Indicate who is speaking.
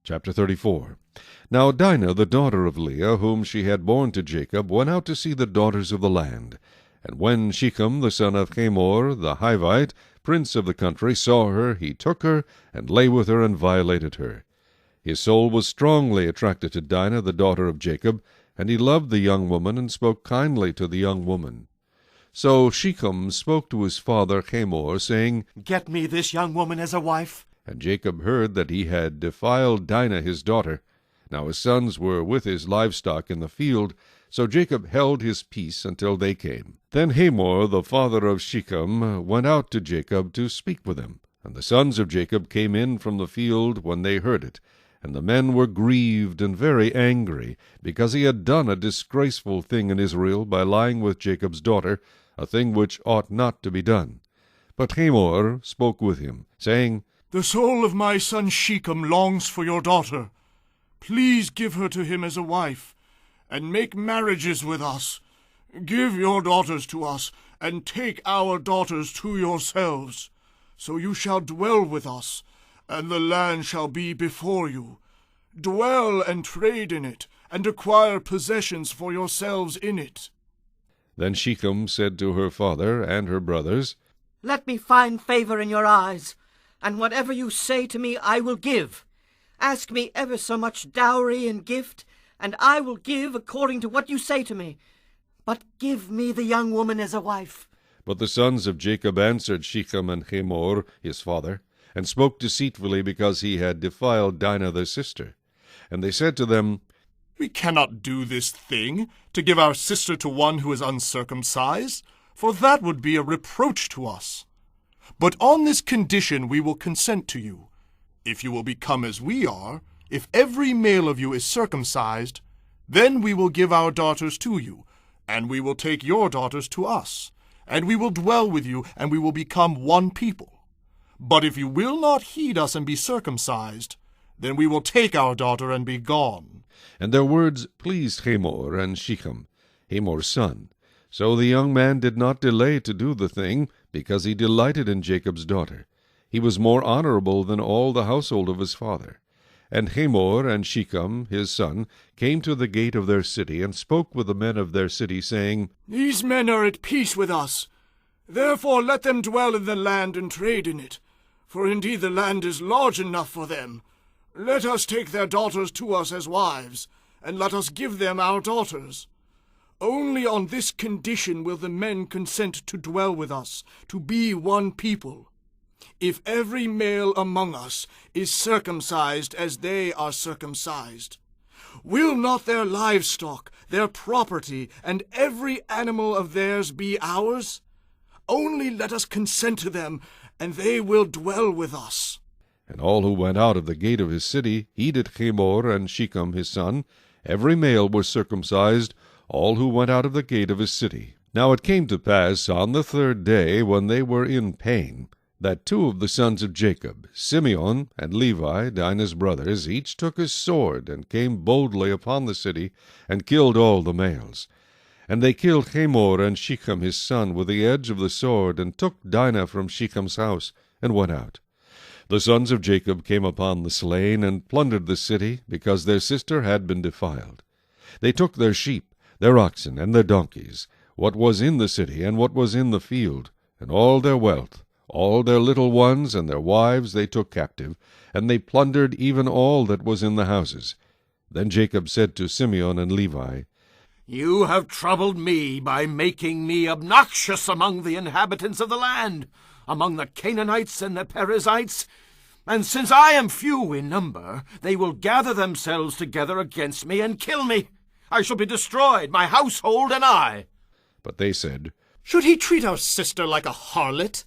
Speaker 1: Chapter 34. Now Dinah, the daughter of Leah, whom she had borne to Jacob, went out to see the daughters of the land. And when Shechem the son of Hamor the Hivite, prince of the country, saw her, he took her, and lay with her, and violated her. His soul was strongly attracted to Dinah, the daughter of Jacob, and he loved the young woman, and spoke kindly to the young woman. So Shechem spoke to his father Hamor, saying,
Speaker 2: Get me this young woman as a wife.
Speaker 1: And Jacob heard that he had defiled Dinah his daughter. Now his sons were with his livestock in the field, so Jacob held his peace until they came. Then Hamor, the father of Shechem, went out to Jacob to speak with him. And the sons of Jacob came in from the field when they heard it. And the men were grieved and very angry, because he had done a disgraceful thing in Israel by lying with Jacob's daughter, a thing which ought not to be done. But Hamor spoke with him, saying,
Speaker 2: The soul of my son Shechem longs for your daughter. Please give her to him as a wife, and make marriages with us. Give your daughters to us, and take our daughters to yourselves. So you shall dwell with us, and the land shall be before you. Dwell and trade in it, and acquire possessions for yourselves in it.
Speaker 1: Then Shechem said to her father and her brothers,
Speaker 3: Let me find favor in your eyes, and whatever you say to me I will give. Ask me ever so much dowry and gift, and I will give according to what you say to me. But give me the young woman as a wife.
Speaker 1: But the sons of Jacob answered Shechem and Hamor his father, and spoke deceitfully, because he had defiled Dinah their sister. And they said to them,
Speaker 2: We cannot do this thing, to give our sister to one who is uncircumcised, for that would be a reproach to us. But on this condition we will consent to you. If you will become as we are, if every male of you is circumcised, then we will give our daughters to you, and we will take your daughters to us, and we will dwell with you, and we will become one people. But if you will not heed us and be circumcised, then we will take our daughter and be gone.
Speaker 1: And their words pleased Hamor and Shechem, Hamor's son. So the young man did not delay to do the thing, because he delighted in Jacob's daughter. He was more honorable than all the household of his father. And Hamor and Shechem his son came to the gate of their city, and spoke with the men of their city, saying,
Speaker 2: These men are at peace with us. Therefore let them dwell in the land and trade in it. For indeed the land is large enough for them. Let us take their daughters to us as wives, and let us give them our daughters. Only on this condition will the men consent to dwell with us, to be one people. If every male among us is circumcised as they are circumcised, will not their livestock, their property, and every animal of theirs be ours? Only let us consent to them, and they will dwell with us.
Speaker 1: And all who went out of the gate of his city heeded Hamor and Shechem his son. Every male was circumcised, all who went out of the gate of his city. Now it came to pass on the third day, when they were in pain, that two of the sons of Jacob, Simeon and Levi, Dinah's brothers, each took his sword, and came boldly upon the city, and killed all the males. And they killed Hamor and Shechem his son with the edge of the sword, and took Dinah from Shechem's house, and went out. The sons of Jacob came upon the slain, and plundered the city, because their sister had been defiled. They took their sheep, their oxen, and their donkeys, what was in the city, and what was in the field, and all their wealth, all their little ones and their wives they took captive, and they plundered even all that was in the houses. Then Jacob said to Simeon and Levi,
Speaker 4: You have troubled me by making me obnoxious among the inhabitants of the land, among the Canaanites and the Perizzites. And since I am few in number, they will gather themselves together against me and kill me. I shall be destroyed, my household and I.
Speaker 1: But they said,
Speaker 2: Should he treat our sister like a harlot?